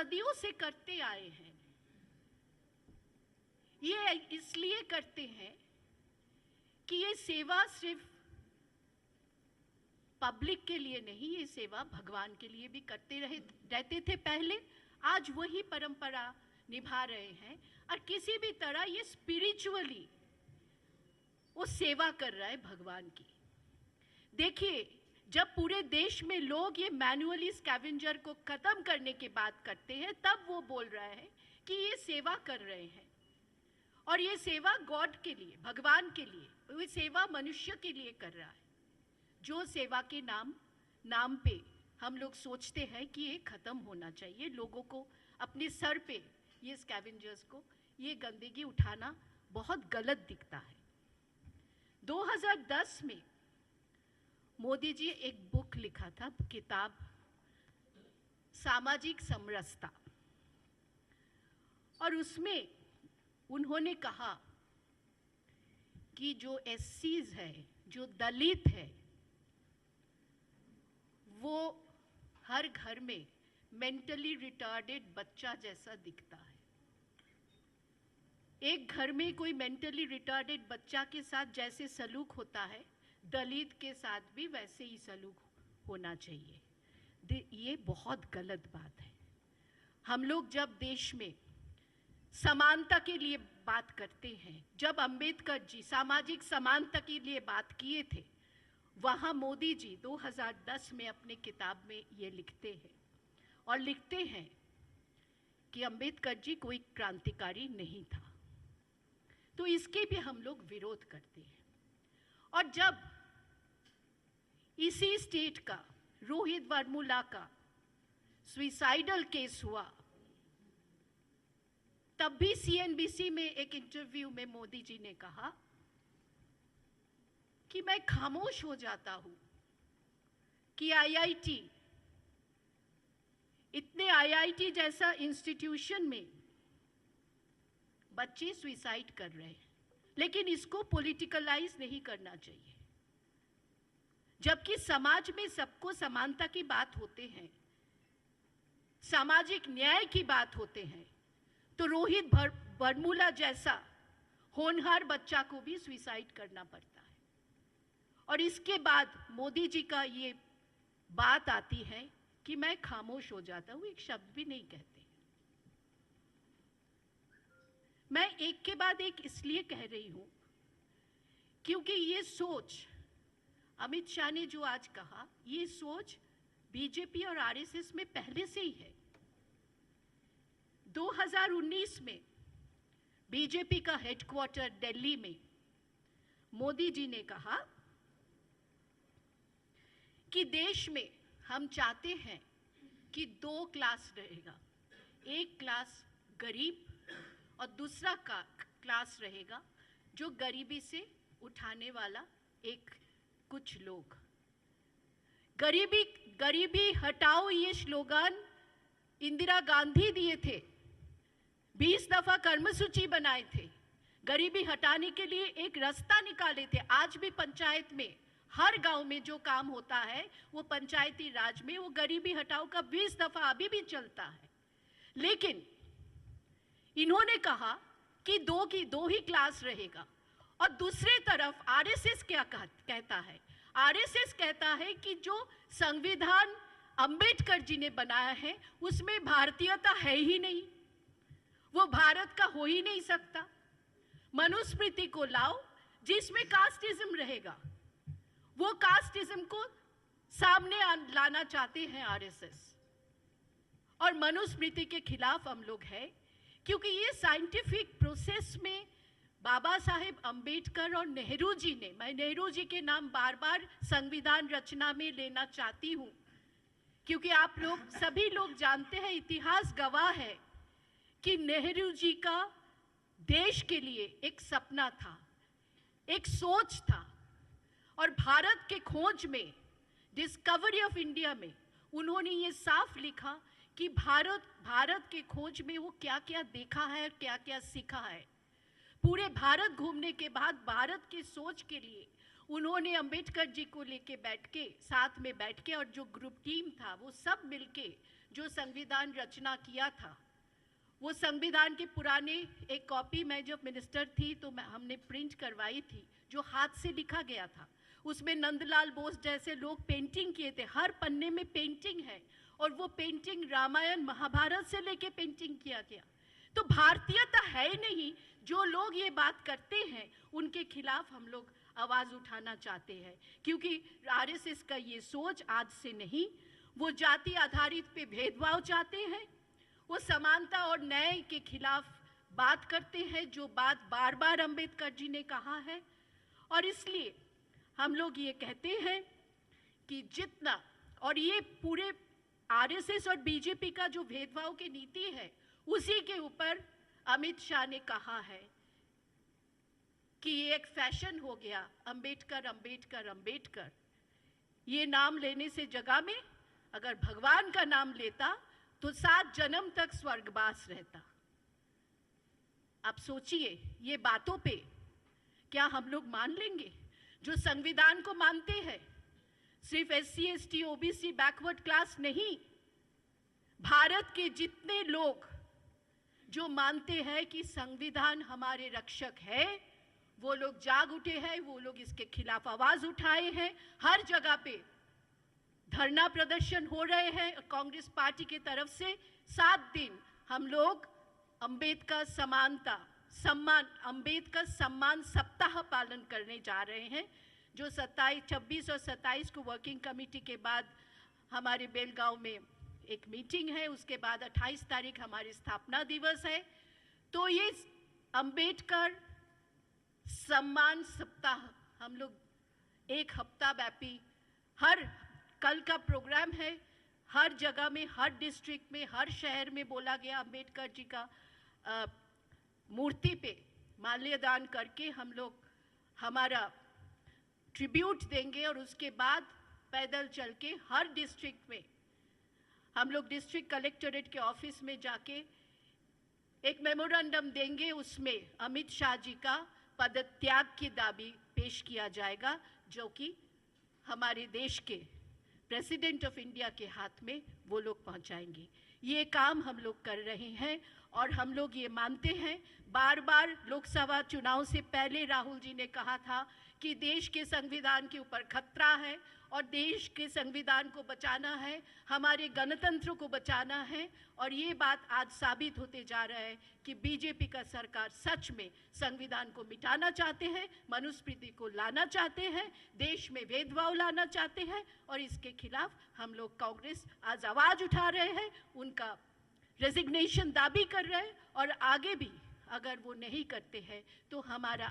सदियों से करते आए हैं। ये इसलिए करते हैं कि ये सेवा सिर्फ पब्लिक के लिए नहीं, ये सेवा भगवान के लिए भी करते रहते थे पहले, आज वही परंपरा निभा रहे हैं। और किसी भी तरह ये स्पिरिचुअली वो सेवा कर रहा है भगवान की। देखिए, जब पूरे देश में लोग ये मैनुअली स्कैवेंजर को खत्म करने की बात करते हैं, तब वो बोल रहे हैं कि ये सेवा कर रहे हैं। और ये सेवा गॉड के लिए, भगवान के लिए, ये सेवा मनुष्य के लिए कर रहा है। जो सेवा के नाम पे हम लोग सोचते हैं कि ये खत्म होना चाहिए, लोगों को अपने सर पे ये स्कैवेंजर्स को ये गंदगी उठाना बहुत गलत दिखता है। 2010 में मोदी जी एक बुक लिखा था, किताब सामाजिक समरसता, और उसमें उन्होंने कहा कि जो एससीज है, जो दलित है, वो हर घर में मेंटली रिटार्डेड बच्चा जैसा दिखता है। एक घर में कोई मेंटली रिटार्डेड बच्चा के साथ जैसे सलूक होता है, दलित के साथ भी वैसे ही सलूक होना चाहिए। ये बहुत गलत बात है। हम लोग जब देश में समानता के लिए बात करते हैं, जब अंबेडकर जी सामाजिक समानता के लिए बात किए थे, वहाँ मोदी जी 2010 में अपने किताब में ये लिखते हैं, और लिखते हैं कि अंबेडकर जी कोई क्रांतिकारी नहीं था। तो इसके भी हम लोग विरोध करते हैं। और जब इसी स्टेट का रोहित वर्मुला का सुसाइडल केस हुआ, तब भी सीएनबीसी में एक इंटरव्यू में मोदी जी ने कहा कि मैं खामोश हो जाता हूं कि आईआईटी, इतने आईआईटी जैसा इंस्टीट्यूशन में बच्चे सुसाइड कर रहे हैं, लेकिन इसको पॉलिटिकलाइज नहीं करना चाहिए। जबकि समाज में सबको समानता की बात होते हैं, सामाजिक न्याय की बात होते हैं, तो रोहित वर्मुला जैसा होनहार बच्चा को भी सुसाइड करना पड़ता है। और इसके बाद मोदी जी का ये बात आती है कि मैं खामोश हो जाता हूं, एक शब्द भी नहीं कहते। मैं एक के बाद एक इसलिए कह रही हूं क्योंकि ये सोच, अमित शाह ने जो आज कहा, ये सोच बीजेपी और आरएसएस में पहले से ही है। 2019 में बीजेपी का हेडक्वार्टर दिल्ली में मोदी जी ने कहा कि देश में हम चाहते हैं कि 2 क्लास रहेगा, एक क्लास गरीब और दूसरा क्लास रहेगा जो गरीबी से उठाने वाला एक कुछ लोग। गरीबी हटाओ ये स्लोगन इंदिरा गांधी दिए थे, 20 दफा कर्मसूची बनाए थे, गरीबी हटाने के लिए एक रास्ता निकाले थे। आज भी पंचायत में, हर गांव में जो काम होता है वो पंचायती राज में, वो गरीबी हटाओ का 20 दफा अभी भी चलता है। लेकिन इन्होंने कहा कि 2 ही क्लास रहेगा। और दूसरी तरफ आरएसएस क्या कहता है? आरएसएस कहता है कि जो संविधान अंबेडकर जी ने बनाया है उसमें भारतीयता है ही नहीं, वो भारत का हो ही नहीं सकता। मनुस्मृति को लाओ जिसमें कास्टिज्म रहेगा, वो कास्टिज्म को सामने लाना चाहते हैं आरएसएस। और मनुस्मृति के खिलाफ हम लोग हैं, क्योंकि ये साइंटिफिक प्रोसेस में बाबा साहेब अंबेडकर और नेहरू जी ने, मैं नेहरू जी के नाम बार बार संविधान रचना में लेना चाहती हूं, क्योंकि आप लोग सभी लोग जानते हैं, इतिहास गवाह है कि नेहरू जी का देश के लिए एक सपना था, एक सोच था। और भारत के खोज में, डिस्कवरी ऑफ इंडिया में उन्होंने ये साफ लिखा कि भारत के खोज में वो क्या क्या देखा है और क्या क्या सीखा है। पूरे भारत घूमने के बाद भारत की सोच के लिए उन्होंने अंबेडकर जी को लेके साथ में बैठ के, और जो ग्रुप टीम था वो सब मिलके जो संविधान रचना किया था, वो संविधान की पुराने एक कॉपी मैं जब मिनिस्टर थी तो हमने प्रिंट करवाई थी, जो हाथ से लिखा गया था। उसमें नंदलाल बोस जैसे लोग पेंटिंग किए थे, हर पन्ने में पेंटिंग है, और वो पेंटिंग रामायण महाभारत से लेके पेंटिंग किया गया। तो भारतीयता है ही नहीं। जो लोग ये बात करते हैं उनके खिलाफ हम लोग आवाज उठाना चाहते हैं, क्योंकि आरएसएस का ये सोच आज से नहीं, वो जाति आधारित पे भेदभाव चाहते हैं, वो समानता और न्याय के खिलाफ बात करते हैं, जो बात बार बार अंबेडकर जी ने कहा है। और इसलिए हम लोग ये कहते हैं कि जितना, और ये पूरे आरएसएस और बीजेपी का जो भेदभाव की नीति है, उसी के ऊपर अमित शाह ने कहा है कि ये एक फैशन हो गया, अंबेडकर अंबेडकर अंबेडकर। ये नाम लेने से जगह में अगर भगवान का नाम लेता तो 7 जन्म तक स्वर्गवास रहता। आप सोचिए, ये बातों पे क्या हम लोग मान लेंगे? जो संविधान को मानते हैं, सिर्फ SC ST OBC backward class नहीं, भारत के जितने लोग जो मानते हैं कि संविधान हमारे रक्षक है, वो लोग जाग उठे हैं, वो लोग इसके खिलाफ आवाज उठाए हैं। हर जगह पे धरना प्रदर्शन हो रहे हैं। कांग्रेस पार्टी की तरफ से 7 दिन हम लोग अंबेडकर समानता सम्मान अंबेडकर सम्मान सप्ताह पालन करने जा रहे हैं, जो 26 और 27 को वर्किंग कमेटी के बाद हमारे बेलगांव में एक मीटिंग है, उसके बाद 28 तारीख हमारी स्थापना दिवस है। तो ये अंबेडकर सम्मान सप्ताह हम लोग 1 हफ्ता व्यापी, हर कल का प्रोग्राम है, हर जगह में, हर डिस्ट्रिक्ट में, हर शहर में बोला गया अंबेडकर जी का मूर्ति पे माल्यादान करके हम लोग हमारा ट्रिब्यूट देंगे, और उसके बाद पैदल चल के हर डिस्ट्रिक्ट में हम लोग डिस्ट्रिक्ट कलेक्टरेट के ऑफिस में जाके एक मेमोरेंडम देंगे। उसमें अमित शाह जी का पदत्याग की दाबी पेश किया जाएगा, जो कि हमारे देश के प्रेसिडेंट ऑफ इंडिया के हाथ में वो लोग पहुंचाएंगे। ये काम हम लोग कर रहे हैं, और हम लोग ये मानते हैं, बार बार लोकसभा चुनाव से पहले राहुल जी ने कहा था कि देश के संविधान के ऊपर खतरा है, और देश के संविधान को बचाना है, हमारे गणतंत्र को बचाना है। और ये बात आज साबित होते जा रहा है कि बीजेपी का सरकार सच में संविधान को मिटाना चाहते हैं, मनुस्मृति को लाना चाहते हैं, देश में भेदभाव लाना चाहते हैं, और इसके खिलाफ हम लोग कांग्रेस आज आवाज उठा रहे हैं, उनका रेजिग्नेशन दाबी कर रहे हैं, और आगे भी अगर वो नहीं करते हैं तो हमारा